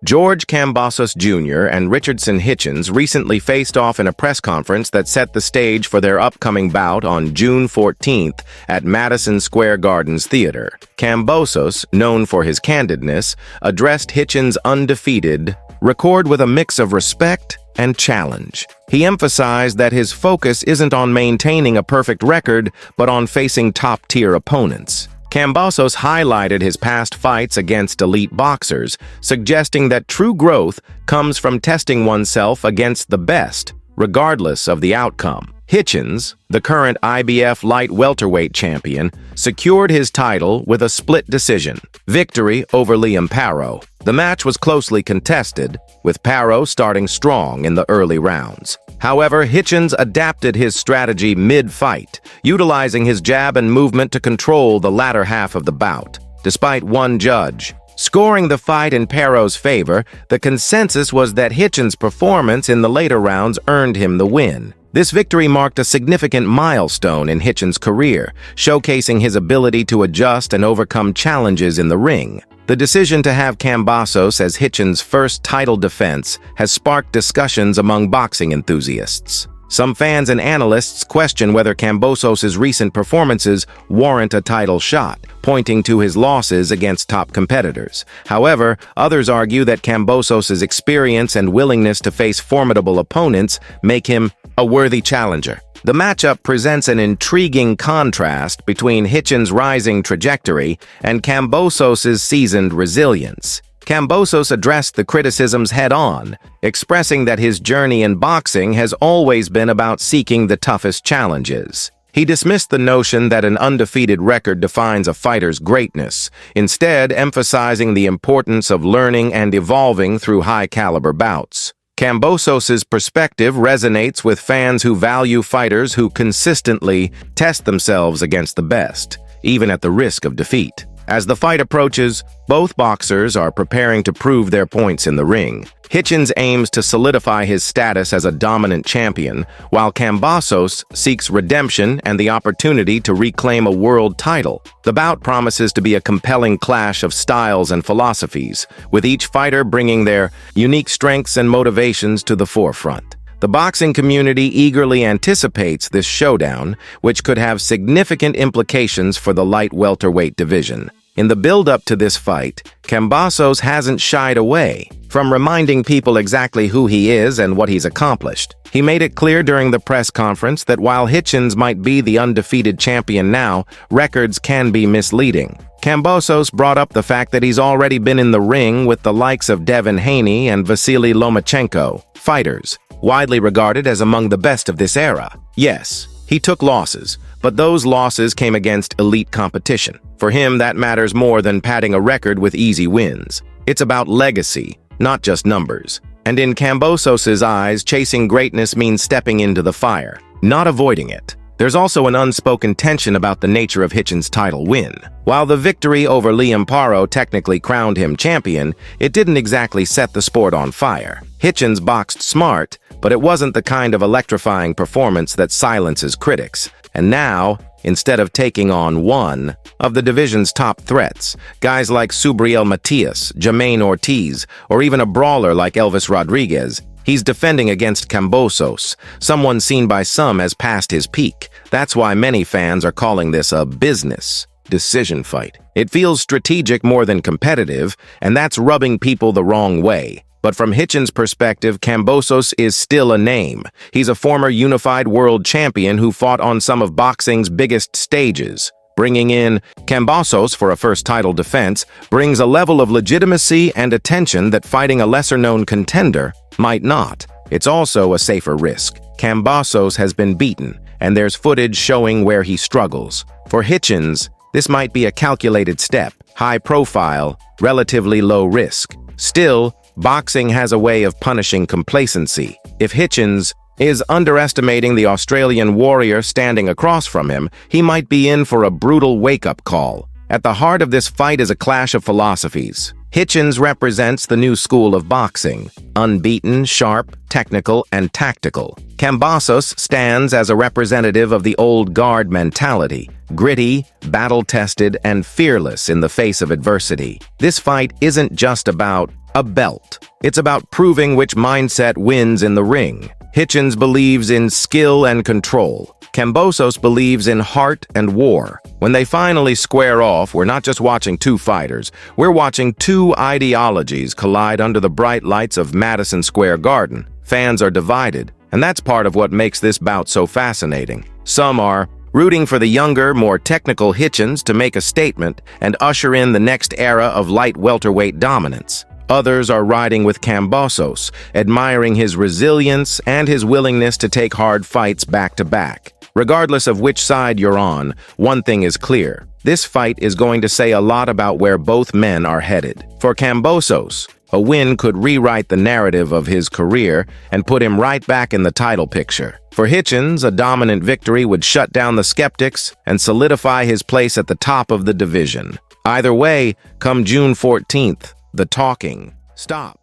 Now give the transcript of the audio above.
George Kambosos Jr. and Richardson Hitchins recently faced off in a press conference that set the stage for their upcoming bout on June 14th at Madison Square Garden's theater. Kambosos, known for his candidness, addressed Hitchins' undefeated record with a mix of respect and challenge. He emphasized that his focus isn't on maintaining a perfect record, but on facing top-tier opponents. Kambosos highlighted his past fights against elite boxers, suggesting that true growth comes from testing oneself against the best, regardless of the outcome. Hitchins, the current IBF light welterweight champion, secured his title with a split decision victory over Liam Paro. The match was closely contested, with Paro starting strong in the early rounds. However, Hitchins adapted his strategy mid-fight, utilizing his jab and movement to control the latter half of the bout. Despite one judge scoring the fight in Paro's favor, the consensus was that Hitchins' performance in the later rounds earned him the win. This victory marked a significant milestone in Hitchins' career, showcasing his ability to adjust and overcome challenges in the ring. The decision to have Kambosos as Hitchins' first title defense has sparked discussions among boxing enthusiasts. Some fans and analysts question whether Kambosos' recent performances warrant a title shot, pointing to his losses against top competitors. However, others argue that Kambosos' experience and willingness to face formidable opponents make him a worthy challenger. The matchup presents an intriguing contrast between Hitchins' rising trajectory and Kambosos' seasoned resilience. Kambosos addressed the criticisms head-on, expressing that his journey in boxing has always been about seeking the toughest challenges. He dismissed the notion that an undefeated record defines a fighter's greatness, instead emphasizing the importance of learning and evolving through high-caliber bouts. Kambosos' perspective resonates with fans who value fighters who consistently test themselves against the best, even at the risk of defeat. As the fight approaches, both boxers are preparing to prove their points in the ring. Hitchins aims to solidify his status as a dominant champion, while Kambosos seeks redemption and the opportunity to reclaim a world title. The bout promises to be a compelling clash of styles and philosophies, with each fighter bringing their unique strengths and motivations to the forefront. The boxing community eagerly anticipates this showdown, which could have significant implications for the light welterweight division. In the build-up to this fight, Kambosos hasn't shied away from reminding people exactly who he is and what he's accomplished. He made it clear during the press conference that while Hitchins might be the undefeated champion now, records can be misleading. Kambosos brought up the fact that he's already been in the ring with the likes of Devin Haney and Vasily Lomachenko, fighters widely regarded as among the best of this era. Yes, he took losses, but those losses came against elite competition. For him, that matters more than padding a record with easy wins. It's about legacy, not just numbers. And in Kambosos' eyes, chasing greatness means stepping into the fire, not avoiding it. There's also an unspoken tension about the nature of Hitchins' title win. While the victory over Liam Paro technically crowned him champion, it didn't exactly set the sport on fire. Hitchins boxed smart, but it wasn't the kind of electrifying performance that silences critics. And now, instead of taking on one of the division's top threats, guys like Subriel Matias, Jermaine Ortiz, or even a brawler like Elvis Rodriguez, he's defending against Kambosos, someone seen by some as past his peak. That's why many fans are calling this a business decision fight. It feels strategic more than competitive, and that's rubbing people the wrong way. But from Hitchins' perspective, Kambosos is still a name. He's a former unified world champion who fought on some of boxing's biggest stages. Bringing in Kambosos for a first title defense brings a level of legitimacy and attention that fighting a lesser-known contender might not. It's also a safer risk. Kambosos has been beaten, and there's footage showing where he struggles. For Hitchins, this might be a calculated step, high profile, relatively low risk. Still, boxing has a way of punishing complacency. If Hitchins is underestimating the Australian warrior standing across from him, he might be in for a brutal wake-up call. At the heart of this fight is a clash of philosophies. Hitchins represents the new school of boxing, unbeaten, sharp, technical, and tactical. Kambosos stands as a representative of the old guard mentality, gritty, battle-tested, and fearless in the face of adversity. This fight isn't just about a belt. It's about proving which mindset wins in the ring. Hitchins believes in skill and control. Kambosos believes in heart and war. When they finally square off, we're not just watching two fighters, we're watching two ideologies collide under the bright lights of Madison Square Garden. Fans are divided, and that's part of what makes this bout so fascinating. Some are rooting for the younger, more technical Hitchins to make a statement and usher in the next era of light welterweight dominance. Others are riding with Kambosos, admiring his resilience and his willingness to take hard fights back-to-back. Regardless of which side you're on, one thing is clear. This fight is going to say a lot about where both men are headed. For Kambosos, a win could rewrite the narrative of his career and put him right back in the title picture. For Hitchins, a dominant victory would shut down the skeptics and solidify his place at the top of the division. Either way, come June 14th, the talking stops.